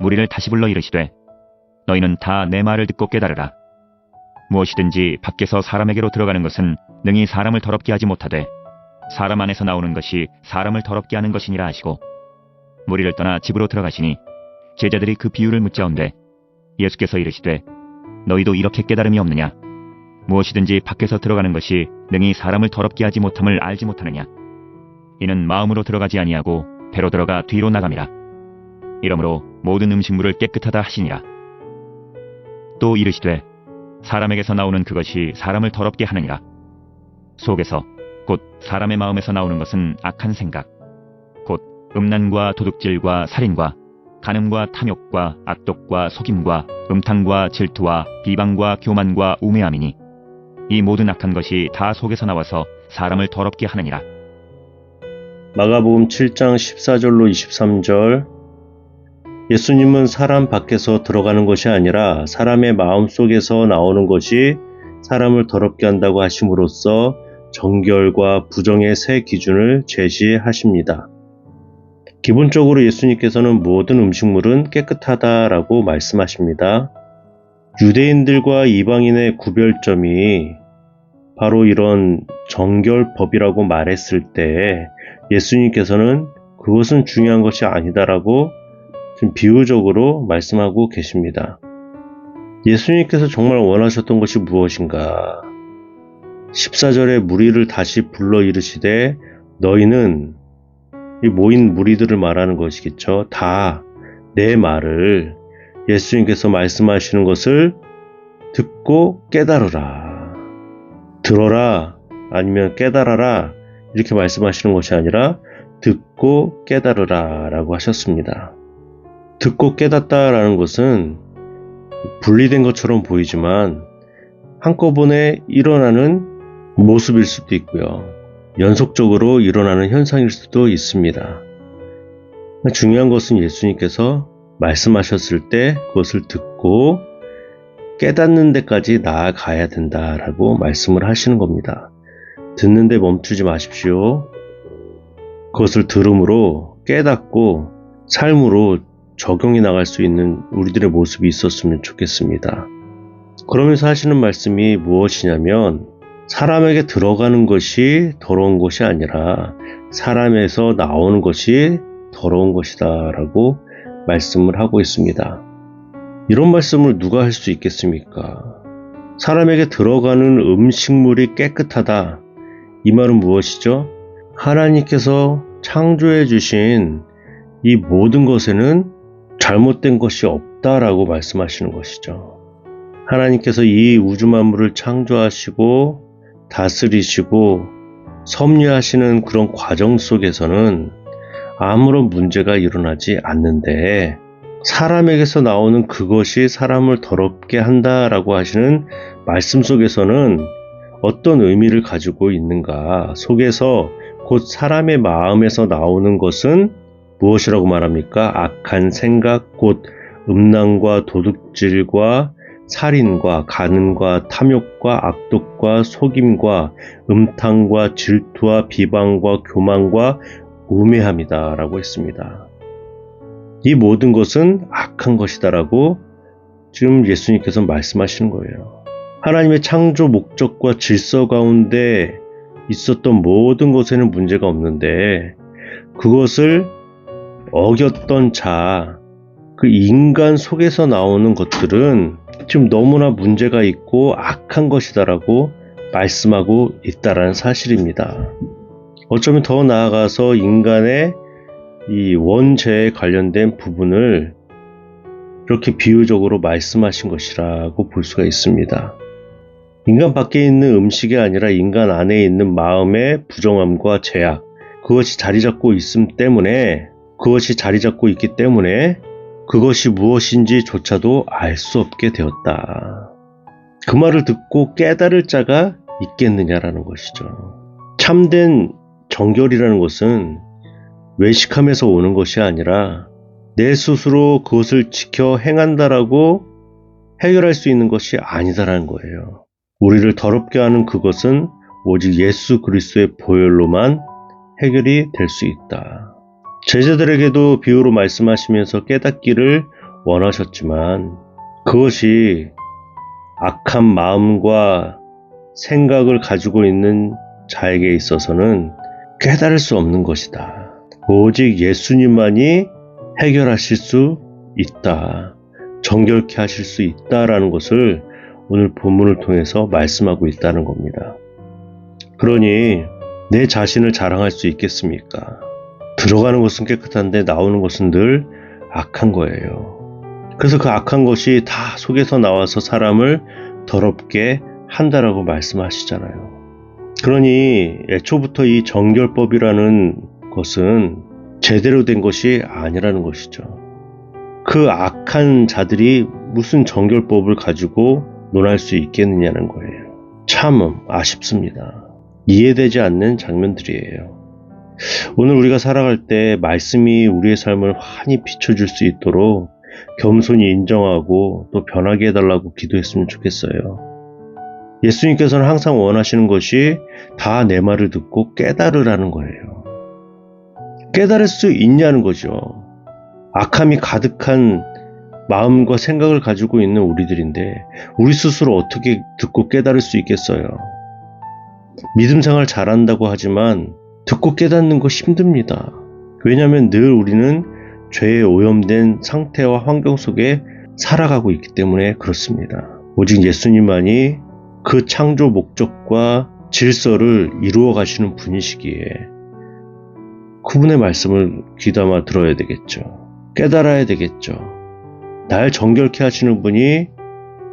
무리를 다시 불러 이르시되 너희는 다 내 말을 듣고 깨달으라. 무엇이든지 밖에서 사람에게로 들어가는 것은 능히 사람을 더럽게 하지 못하되 사람 안에서 나오는 것이 사람을 더럽게 하는 것이니라 하시고 무리를 떠나 집으로 들어가시니 제자들이 그 비유를 묻자온데 예수께서 이르시되 너희도 이렇게 깨달음이 없느냐? 무엇이든지 밖에서 들어가는 것이 능히 사람을 더럽게 하지 못함을 알지 못하느냐? 이는 마음으로 들어가지 아니하고 배로 들어가 뒤로 나감이라. 이러므로 모든 음식물을 깨끗하다 하시니라. 또 이르시되 사람에게서 나오는 그것이 사람을 더럽게 하느니라. 속에서 곧 사람의 마음에서 나오는 것은 악한 생각, 곧 음란과 도둑질과 살인과 간음과 탐욕과 악독과 속임과 음탕과 질투와 비방과 교만과 우매함이니 이 모든 악한 것이 다 속에서 나와서 사람을 더럽게 하느니라. 마가복음 7장 14절로 23절. 예수님은 사람 밖에서 들어가는 것이 아니라 사람의 마음속에서 나오는 것이 사람을 더럽게 한다고 하심으로써 정결과 부정의 세 기준을 제시하십니다. 기본적으로 예수님께서는 모든 음식물은 깨끗하다라고 말씀하십니다. 유대인들과 이방인의 구별점이 바로 이런 정결법이라고 말했을 때 예수님께서는 그것은 중요한 것이 아니다라고 좀 비유적으로 말씀하고 계십니다. 예수님께서 정말 원하셨던 것이 무엇인가? 14절에 무리를 다시 불러 이르시되 너희는 이 모인 무리들을 말하는 것이겠죠. 다 내 말을 예수님께서 말씀하시는 것을 듣고 깨달으라. 들어라 아니면 깨달아라 이렇게 말씀하시는 것이 아니라 듣고 깨달으라 라고 하셨습니다. 듣고 깨닫다라는 것은 분리된 것처럼 보이지만 한꺼번에 일어나는 모습일 수도 있고요. 연속적으로 일어나는 현상일 수도 있습니다. 중요한 것은 예수님께서 말씀하셨을 때 그것을 듣고 깨닫는 데까지 나아가야 된다라고 말씀을 하시는 겁니다. 듣는데 멈추지 마십시오. 그것을 들음으로 깨닫고 삶으로 적용해 나갈 수 있는 우리들의 모습이 있었으면 좋겠습니다. 그러면서 하시는 말씀이 무엇이냐면 사람에게 들어가는 것이 더러운 것이 아니라 사람에서 나오는 것이 더러운 것이다 라고 말씀을 하고 있습니다. 이런 말씀을 누가 할 수 있겠습니까? 사람에게 들어가는 음식물이 깨끗하다. 이 말은 무엇이죠? 하나님께서 창조해 주신 이 모든 것에는 잘못된 것이 없다라고 말씀하시는 것이죠. 하나님께서 이 우주 만물을 창조하시고 다스리시고 섭리하시는 그런 과정 속에서는 아무런 문제가 일어나지 않는데 사람에게서 나오는 그것이 사람을 더럽게 한다라고 하시는 말씀 속에서는 어떤 의미를 가지고 있는가? 속에서 곧 사람의 마음에서 나오는 것은 무엇이라고 말합니까? 악한 생각, 곧 음란과 도둑질과 살인과 간음과 탐욕과 악독과 속임과 음탕과 질투와 비방과 교만과 우매함이다 라고 했습니다. 이 모든 것은 악한 것이다 라고 지금 예수님께서 말씀하시는 거예요. 하나님의 창조 목적과 질서 가운데 있었던 모든 것에는 문제가 없는데 그것을 어겼던 자, 그 인간 속에서 나오는 것들은 지금 너무나 문제가 있고 악한 것이다라고 말씀하고 있다라는 사실입니다. 어쩌면 더 나아가서 인간의 이 원죄에 관련된 부분을 이렇게 비유적으로 말씀하신 것이라고 볼 수가 있습니다. 인간 밖에 있는 음식이 아니라 인간 안에 있는 마음의 부정함과 죄악, 그것이 자리 잡고 있기 때문에 그것이 무엇인지조차도 알 수 없게 되었다. 그 말을 듣고 깨달을 자가 있겠느냐라는 것이죠. 참된 정결이라는 것은 외식함에서 오는 것이 아니라 내 스스로 그것을 지켜 행한다라고 해결할 수 있는 것이 아니다라는 거예요. 우리를 더럽게 하는 그것은 오직 예수 그리스도의 보혈로만 해결이 될 수 있다. 제자들에게도 비유로 말씀하시면서 깨닫기를 원하셨지만 그것이 악한 마음과 생각을 가지고 있는 자에게 있어서는 깨달을 수 없는 것이다. 오직 예수님만이 해결하실 수 있다. 정결케 하실 수 있다라는 것을 오늘 본문을 통해서 말씀하고 있다는 겁니다. 그러니 내 자신을 자랑할 수 있겠습니까? 들어가는 것은 깨끗한데 나오는 것은 늘 악한 거예요. 그래서 그 악한 것이 다 속에서 나와서 사람을 더럽게 한다라고 말씀하시잖아요. 그러니 애초부터 이 정결법이라는 것은 제대로 된 것이 아니라는 것이죠. 그 악한 자들이 무슨 정결법을 가지고 논할 수 있겠느냐는 거예요. 참 아쉽습니다. 이해되지 않는 장면들이에요. 오늘 우리가 살아갈 때 말씀이 우리의 삶을 환히 비춰줄 수 있도록 겸손히 인정하고 또 변하게 해달라고 기도했으면 좋겠어요. 예수님께서는 항상 원하시는 것이 다 내 말을 듣고 깨달으라는 거예요. 깨달을 수 있냐는 거죠. 악함이 가득한 마음과 생각을 가지고 있는 우리들인데 우리 스스로 어떻게 듣고 깨달을 수 있겠어요? 믿음 생활 잘한다고 하지만 듣고 깨닫는 거 힘듭니다. 왜냐하면 늘 우리는 죄에 오염된 상태와 환경 속에 살아가고 있기 때문에 그렇습니다. 오직 예수님만이 그 창조 목적과 질서를 이루어 가시는 분이시기에 그분의 말씀을 귀담아 들어야 되겠죠. 깨달아야 되겠죠. 날 정결케 하시는 분이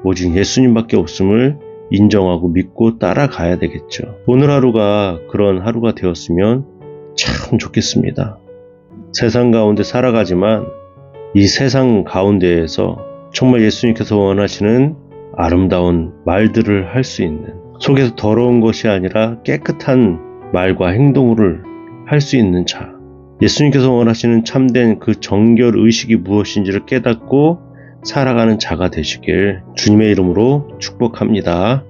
오직 예수님밖에 없음을 인정하고 믿고 따라가야 되겠죠. 오늘 하루가 그런 하루가 되었으면 참 좋겠습니다. 세상 가운데 살아가지만 이 세상 가운데에서 정말 예수님께서 원하시는 아름다운 말들을 할 수 있는, 속에서 더러운 것이 아니라 깨끗한 말과 행동을 할 수 있는 자, 예수님께서 원하시는 참된 그 정결 의식이 무엇인지를 깨닫고 살아가는 자가 되시길 주님의 이름으로 축복합니다.